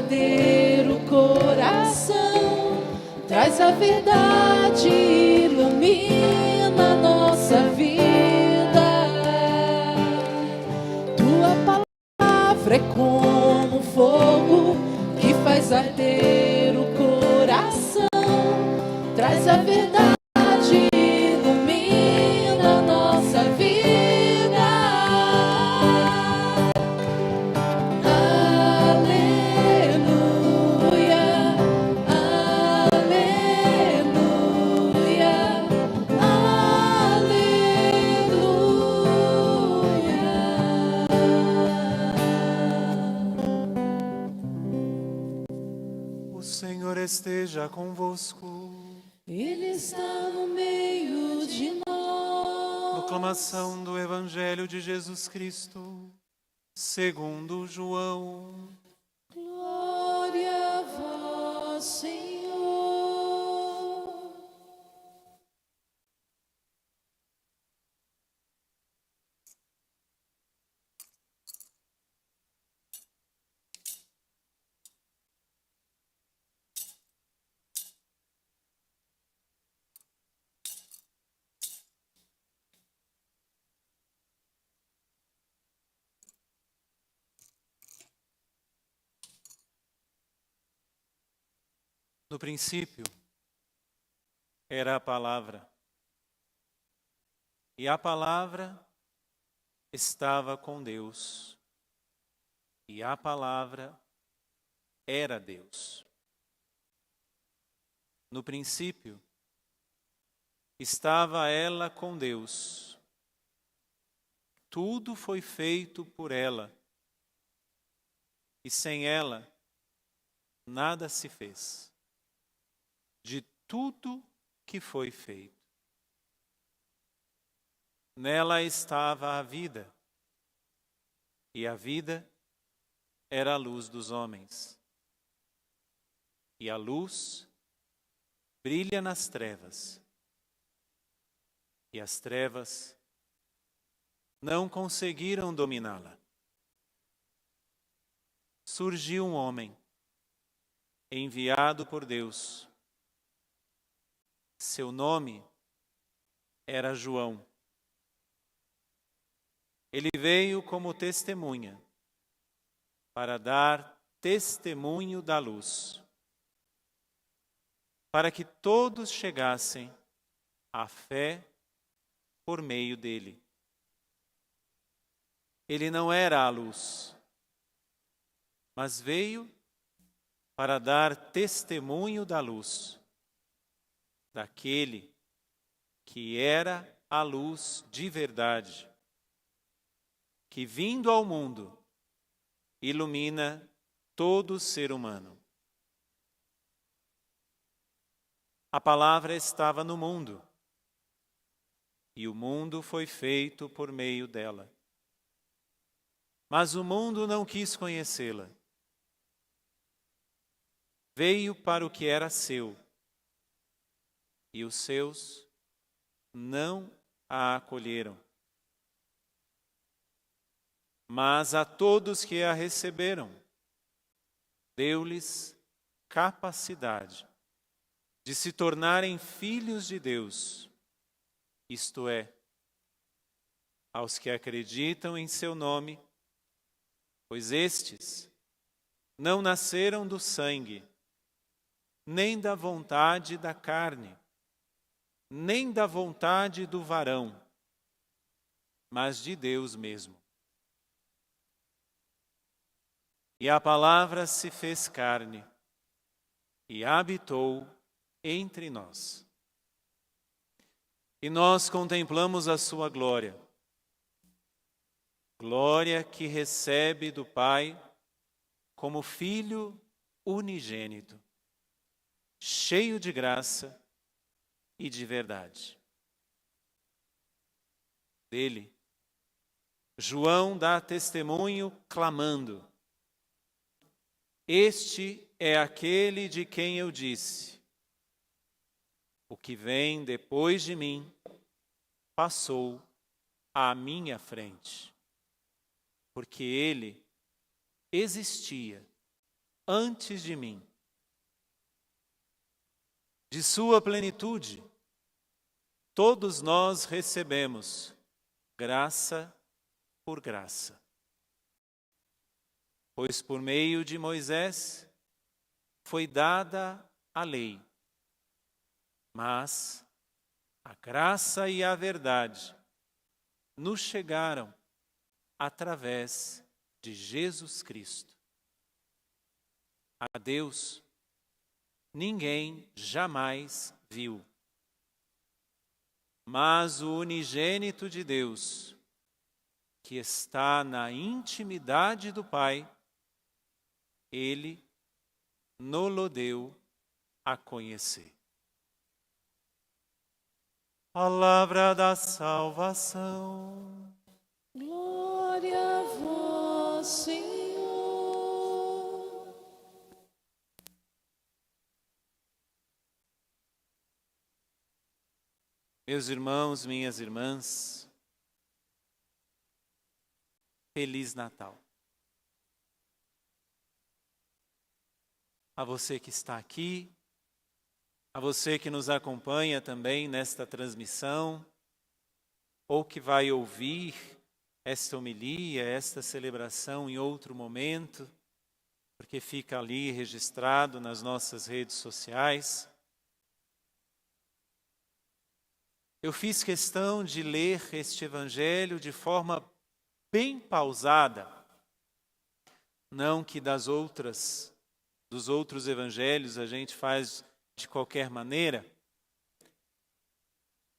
verdadeiro coração, traz a verdade, ilumina nossa vida. Tua palavra é como fogo que faz arder o coração, traz a verdade, ilumina nossa vida. Esteja convosco. Ele está no meio de nós. Proclamação do Evangelho de Jesus Cristo, segundo João. Glória a vós, Senhor. No princípio era a palavra, e a palavra estava com Deus, e a palavra era Deus. No princípio estava ela com Deus. Tudo foi feito por ela, e sem ela nada se fez de tudo que foi feito. Nela estava a vida, e a vida era a luz dos homens. E a luz brilha nas trevas, e as trevas não conseguiram dominá-la. Surgiu um homem, enviado por Deus. Seu nome era João. Ele veio como testemunha, para dar testemunho da luz, para que todos chegassem à fé por meio dele. Ele não era a luz, mas veio para dar testemunho da luz, daquele que era a luz de verdade, que vindo ao mundo ilumina todo ser humano. A palavra estava no mundo, e o mundo foi feito por meio dela. Mas o mundo não quis conhecê-la. Veio para o que era seu, e os seus não a acolheram. Mas a todos que a receberam, deu-lhes capacidade de se tornarem filhos de Deus, isto é, aos que acreditam em seu nome, pois estes não nasceram do sangue, nem da vontade da carne, nem da vontade do varão, mas de Deus mesmo. E a palavra se fez carne e habitou entre nós. E nós contemplamos a sua glória, glória que recebe do Pai como Filho unigênito, cheio de graça e de verdade. Dele, João dá testemunho clamando: este é aquele de quem eu disse, o que vem depois de mim passou à minha frente, porque ele existia antes de mim. De sua plenitude, todos nós recebemos graça por graça. Pois por meio de Moisés foi dada a lei, mas a graça e a verdade nos chegaram através de Jesus Cristo. A Deus ninguém jamais viu. Mas o unigênito de Deus, que está na intimidade do Pai, Ele nos deu a conhecer. Palavra da salvação. Glória a vós, Senhor. Meus irmãos, minhas irmãs, Feliz Natal. A você que está aqui, a você que nos acompanha também nesta transmissão, ou que vai ouvir esta homilia, esta celebração em outro momento, porque fica ali registrado nas nossas redes sociais. Eu fiz questão de ler este evangelho de forma bem pausada, não que dos outros evangelhos a gente faz de qualquer maneira,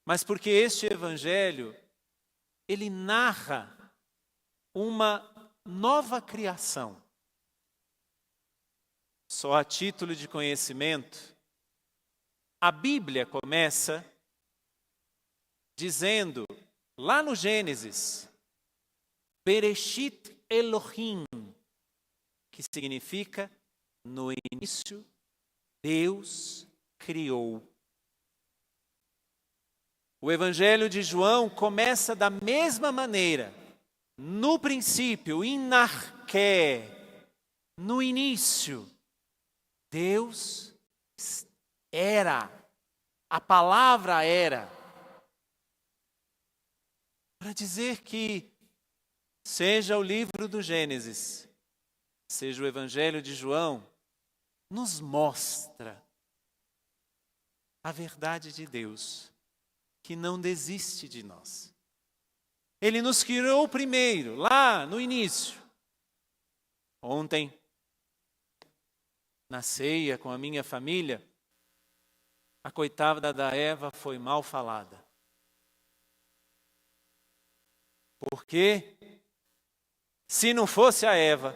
mas porque este evangelho, ele narra uma nova criação. Só a título de conhecimento, a Bíblia começa dizendo, lá no Gênesis, Bereshit Elohim, que significa, no início, Deus criou. O Evangelho de João começa da mesma maneira. No princípio, inarché, no início, Deus era, a palavra era. Para dizer que, seja o livro do Gênesis, seja o Evangelho de João, nos mostra a verdade de Deus, que não desiste de nós. Ele nos criou primeiro, lá no início. Ontem, na ceia com a minha família, a coitada da Eva foi mal falada. Porque, se não fosse a Eva,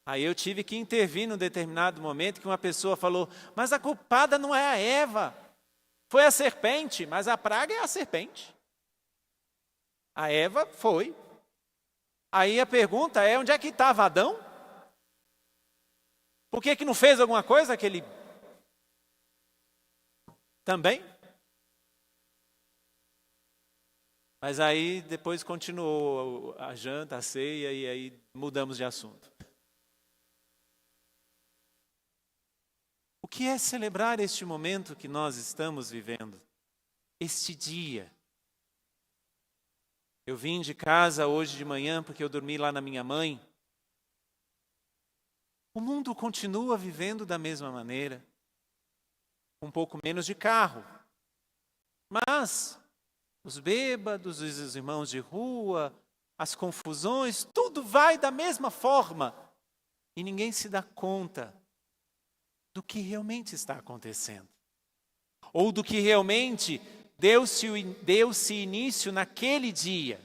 aí eu tive que intervir num determinado momento que uma pessoa falou, mas a culpada não é a Eva, foi a serpente, mas a praga é a serpente. A Eva foi. Aí a pergunta é, onde é que estava Adão? Por que não fez alguma coisa aquele também? Mas aí depois continuou a janta, a ceia e aí mudamos de assunto. O que é celebrar este momento que nós estamos vivendo? Este dia. Eu vim de casa hoje de manhã porque eu dormi lá na minha mãe. O mundo continua vivendo da mesma maneira. Um pouco menos de carro. Mas os bêbados, os irmãos de rua, as confusões, tudo vai da mesma forma. E ninguém se dá conta do que realmente está acontecendo. Ou do que realmente deu-se início naquele dia.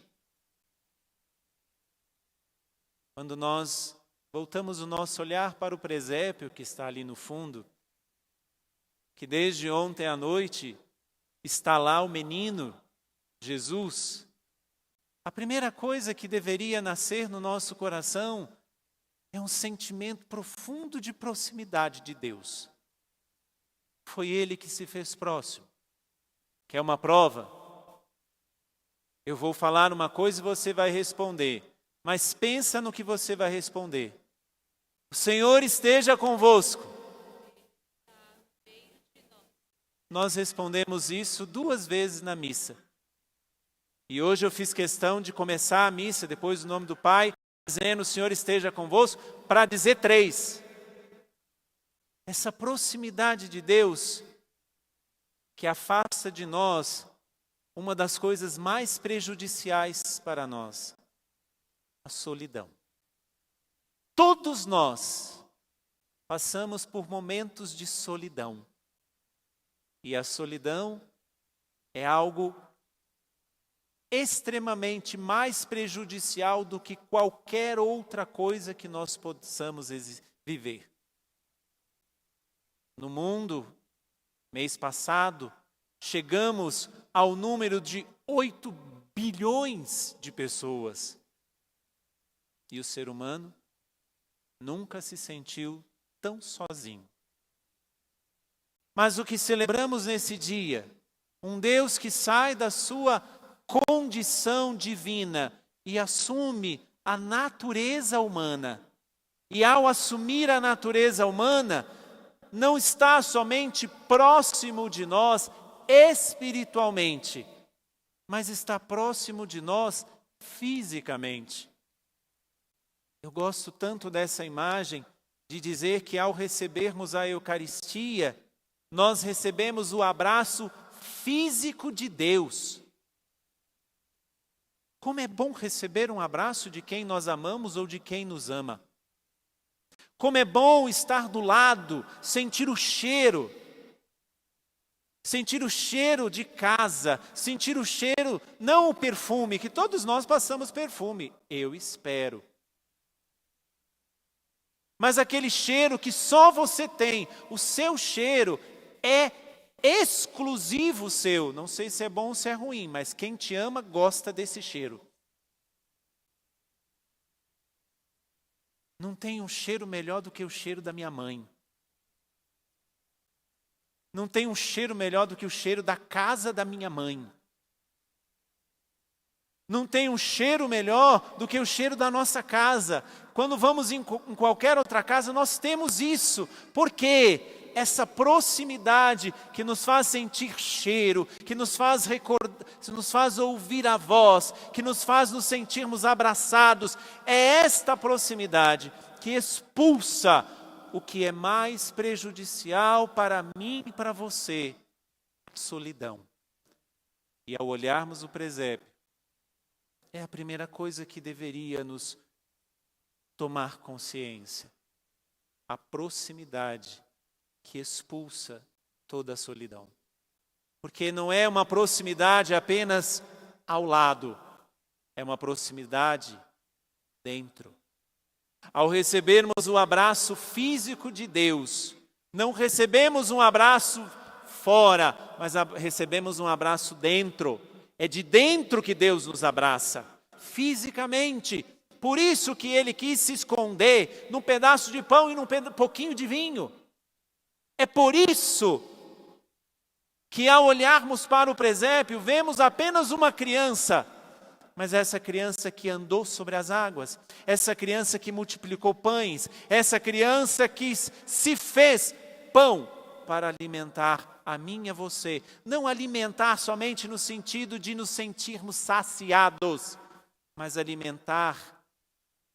Quando nós voltamos o nosso olhar para o presépio que está ali no fundo, que desde ontem à noite está lá o menino Jesus, a primeira coisa que deveria nascer no nosso coração é um sentimento profundo de proximidade de Deus. Foi Ele que se fez próximo. Quer uma prova? Eu vou falar uma coisa e você vai responder. Mas pensa no que você vai responder. O Senhor esteja convosco. Nós respondemos isso 2 vezes na missa. E hoje eu fiz questão de começar a missa, depois do nome do Pai, dizendo o Senhor esteja convosco, para dizer 3. Essa proximidade de Deus que afasta de nós uma das coisas mais prejudiciais para nós, a solidão. Todos nós passamos por momentos de solidão. E a solidão é algo extremamente mais prejudicial do que qualquer outra coisa que nós possamos viver. No mundo, mês passado, chegamos ao número de 8 bilhões de pessoas. E o ser humano nunca se sentiu tão sozinho. Mas o que celebramos nesse dia, um Deus que sai da sua condição divina e assume a natureza humana. E ao assumir a natureza humana, não está somente próximo de nós espiritualmente, mas está próximo de nós fisicamente. Eu gosto tanto dessa imagem de dizer que ao recebermos a Eucaristia, nós recebemos o abraço físico de Deus. Como é bom receber um abraço de quem nós amamos ou de quem nos ama. Como é bom estar do lado, sentir o cheiro de casa, sentir o cheiro, não o perfume, que todos nós passamos perfume, eu espero. Mas aquele cheiro que só você tem, o seu cheiro é exclusivo seu. Não sei se é bom ou se é ruim, mas quem te ama gosta desse cheiro. Não tem um cheiro melhor do que o cheiro da minha mãe. Não tem um cheiro melhor do que o cheiro da casa da minha mãe. Não tem um cheiro melhor do que o cheiro da nossa casa. Quando vamos em qualquer outra casa, nós temos isso. Por quê? Essa proximidade que nos faz sentir cheiro, que nos faz nos faz ouvir a voz, que nos faz nos sentirmos abraçados. É esta proximidade que expulsa o que é mais prejudicial para mim e para você, a solidão. E ao olharmos o presépio, é a primeira coisa que deveria nos tomar consciência. A proximidade que expulsa toda a solidão. Porque não é uma proximidade apenas ao lado, é uma proximidade dentro. Ao recebermos o abraço físico de Deus, não recebemos um abraço fora, mas recebemos um abraço dentro. É de dentro que Deus nos abraça, fisicamente. Por isso que Ele quis se esconder num pedaço de pão e num pouquinho de vinho. É por isso que ao olharmos para o presépio, vemos apenas uma criança, mas essa criança que andou sobre as águas, essa criança que multiplicou pães, essa criança que se fez pão para alimentar a mim e a você. Não alimentar somente no sentido de nos sentirmos saciados, mas alimentar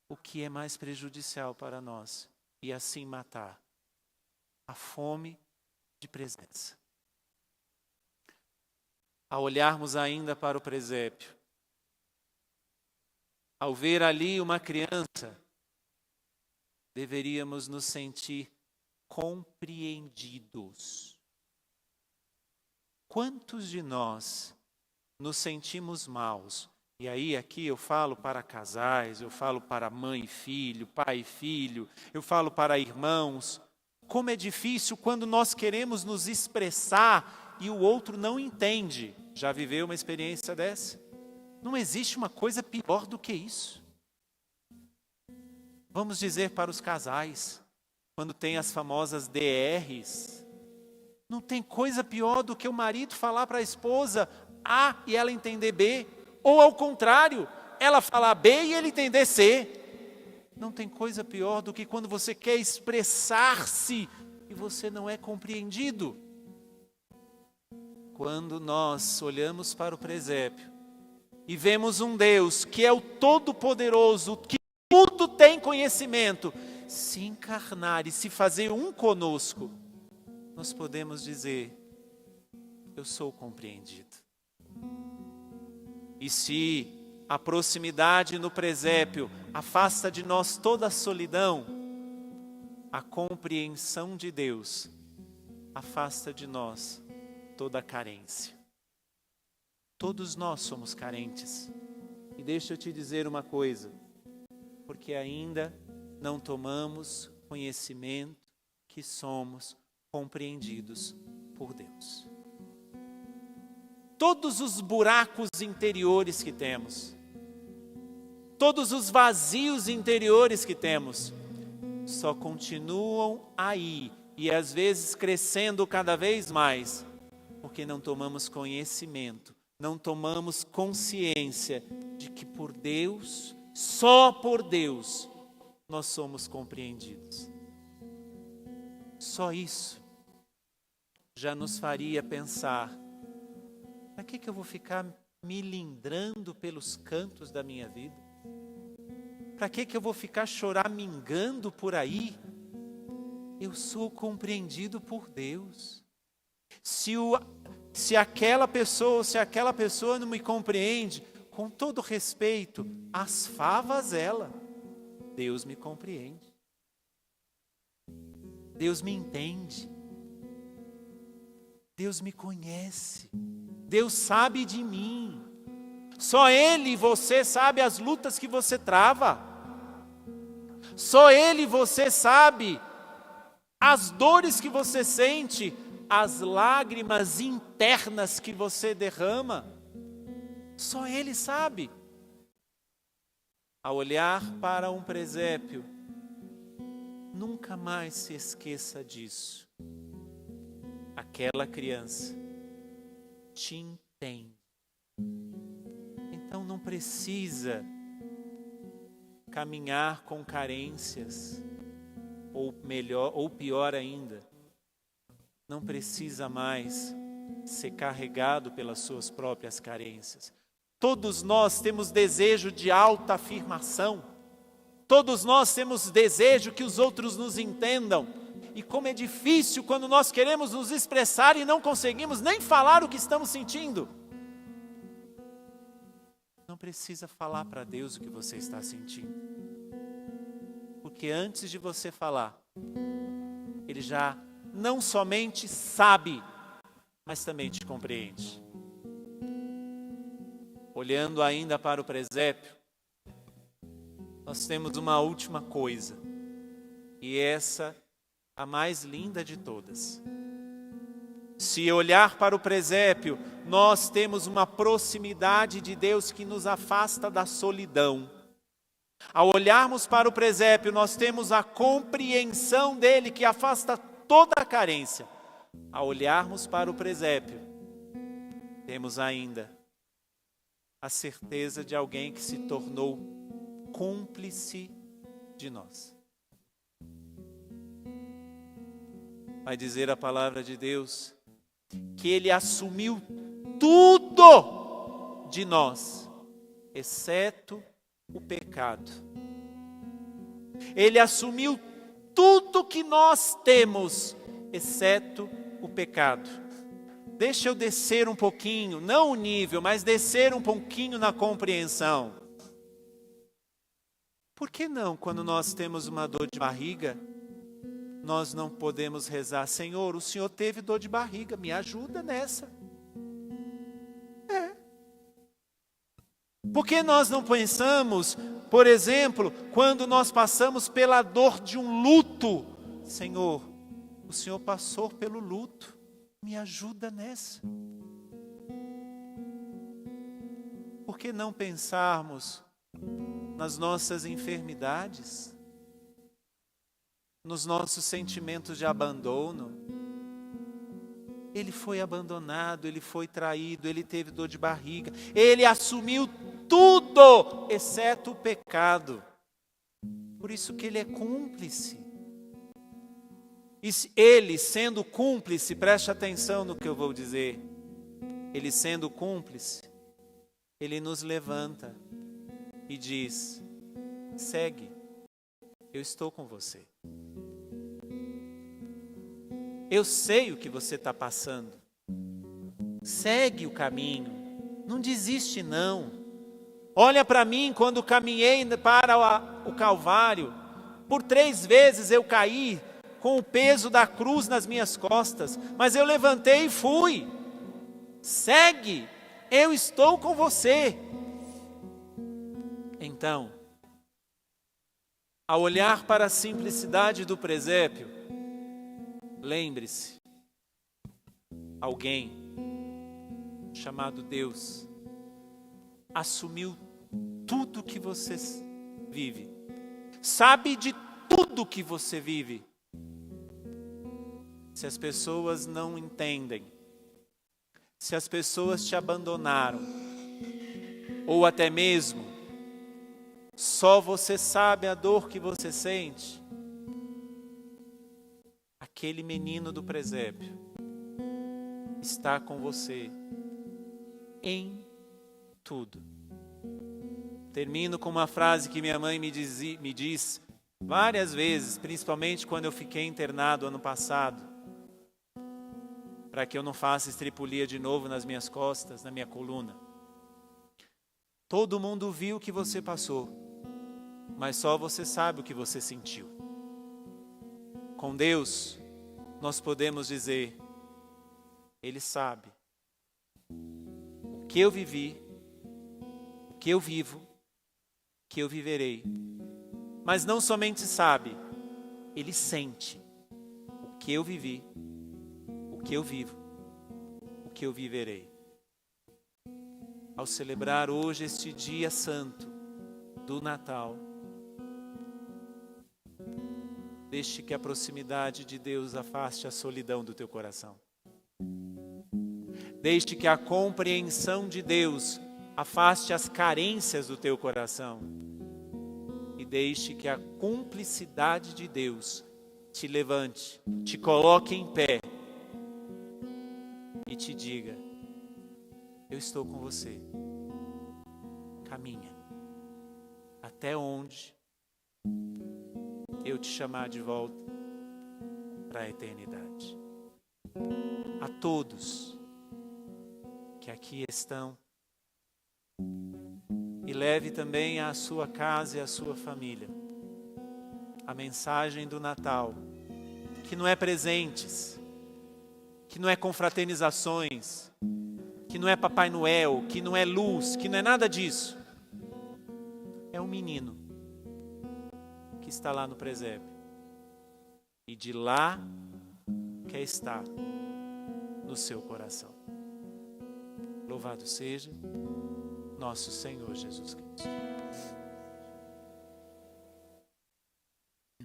o que é mais prejudicial para nós e assim matar a fome de presença. Ao olharmos ainda para o presépio, ao ver ali uma criança, deveríamos nos sentir compreendidos. Quantos de nós nos sentimos maus? E aí aqui eu falo para casais, eu falo para mãe e filho, pai e filho, eu falo para irmãos. Como é difícil quando nós queremos nos expressar e o outro não entende. Já viveu uma experiência dessa? Não existe uma coisa pior do que isso. Vamos dizer para os casais, quando tem as famosas DRs, não tem coisa pior do que o marido falar para a esposa A e ela entender B, ou ao contrário, ela falar B e ele entender C. Não tem coisa pior do que quando você quer expressar-se e você não é compreendido. Quando nós olhamos para o presépio e vemos um Deus que é o Todo-Poderoso, que tudo tem conhecimento, se encarnar e se fazer um conosco, nós podemos dizer: eu sou compreendido. E se a proximidade no presépio afasta de nós toda a solidão, a compreensão de Deus afasta de nós toda a carência. Todos nós somos carentes. E deixa eu te dizer uma coisa, porque ainda não tomamos conhecimento que somos compreendidos por Deus. Todos os buracos interiores que temos, todos os vazios interiores que temos, só continuam aí e às vezes crescendo cada vez mais, porque não tomamos conhecimento, não tomamos consciência de que por Deus, só por Deus, nós somos compreendidos. Só isso já nos faria pensar: para que eu vou ficar milindrando pelos cantos da minha vida? Para que eu vou ficar choramingando por aí? Eu sou compreendido por Deus. Se aquela pessoa não me compreende, com todo respeito, as favas ela. Deus me compreende. Deus me entende. Deus me conhece. Deus sabe de mim. Só Ele e você sabe as lutas que você trava. Só Ele e você sabe as dores que você sente, as lágrimas internas que você derrama. Só Ele sabe. Ao olhar para um presépio, nunca mais se esqueça disso. Aquela criança te entende. Então não precisa caminhar com carências, ou melhor, ou pior ainda, não precisa mais ser carregado pelas suas próprias carências. Todos nós temos desejo de autoafirmação. Todos nós temos desejo que os outros nos entendam. E como é difícil quando nós queremos nos expressar e não conseguimos nem falar o que estamos sentindo. Não precisa falar para Deus o que você está sentindo. Porque antes de você falar, Ele já não somente sabe, mas também te compreende. Olhando ainda para o presépio, nós temos uma última coisa. E essa a mais linda de todas. Se olhar para o presépio, nós temos uma proximidade de Deus que nos afasta da solidão. Ao olharmos para o presépio, nós temos a compreensão dele que afasta toda a carência. Ao olharmos para o presépio, temos ainda a certeza de alguém que se tornou cúmplice de nós. Vai dizer a palavra de Deus que Ele assumiu tudo de nós, exceto o pecado. Ele assumiu tudo que nós temos, exceto o pecado. Deixa eu descer um pouquinho, não o nível, mas descer um pouquinho na compreensão. Por que não, quando nós temos uma dor de barriga, nós não podemos rezar: Senhor, o Senhor teve dor de barriga, me ajuda nessa. Por que nós não pensamos, por exemplo, quando nós passamos pela dor de um luto: Senhor, o Senhor passou pelo luto, me ajuda nessa. Por que não pensarmos nas nossas enfermidades, nos nossos sentimentos de abandono? Ele foi abandonado, ele foi traído, ele teve dor de barriga, ele assumiu tudo, exceto o pecado. Por isso que ele é cúmplice. E ele, sendo cúmplice, preste atenção no que eu vou dizer. Ele sendo cúmplice, ele nos levanta e diz: segue, eu estou com você. Eu sei o que você está passando. Segue o caminho, não desiste não. Olha para mim quando caminhei para o Calvário. Por 3 vezes eu caí com o peso da cruz nas minhas costas, mas eu levantei e fui. Segue, eu estou com você. Então, ao olhar para a simplicidade do presépio, lembre-se, alguém chamado Deus assumiu tudo que você vive, sabe de tudo que você vive. Se as pessoas não entendem, se as pessoas te abandonaram, ou até mesmo só você sabe a dor que você sente, aquele menino do presépio está com você em tudo. Termino com uma frase que minha mãe me diz várias vezes, principalmente quando eu fiquei internado ano passado, para que eu não faça estripulia de novo nas minhas costas, na minha coluna. Todo mundo viu o que você passou, mas só você sabe o que você sentiu. Com Deus, nós podemos dizer: Ele sabe o que eu vivi, o que eu vivo, o que eu viverei. Mas não somente sabe, Ele sente o que eu vivi, o que eu vivo, o que eu viverei. Ao celebrar hoje este dia santo do Natal, deixe que a proximidade de Deus afaste a solidão do teu coração. Deixe que a compreensão de Deus afaste as carências do teu coração. E deixe que a cumplicidade de Deus te levante, te coloque em pé e te diga: eu estou com você. Caminha até onde eu te chamar de volta para a eternidade. A todos que aqui estão, e leve também à sua casa e à sua família a mensagem do Natal, que não é presentes, que não é confraternizações, que não é Papai Noel, que não é luz, que não é nada disso. É um menino que está lá no presépio, e de lá quer estar no seu coração. Louvado seja nosso Senhor Jesus Cristo.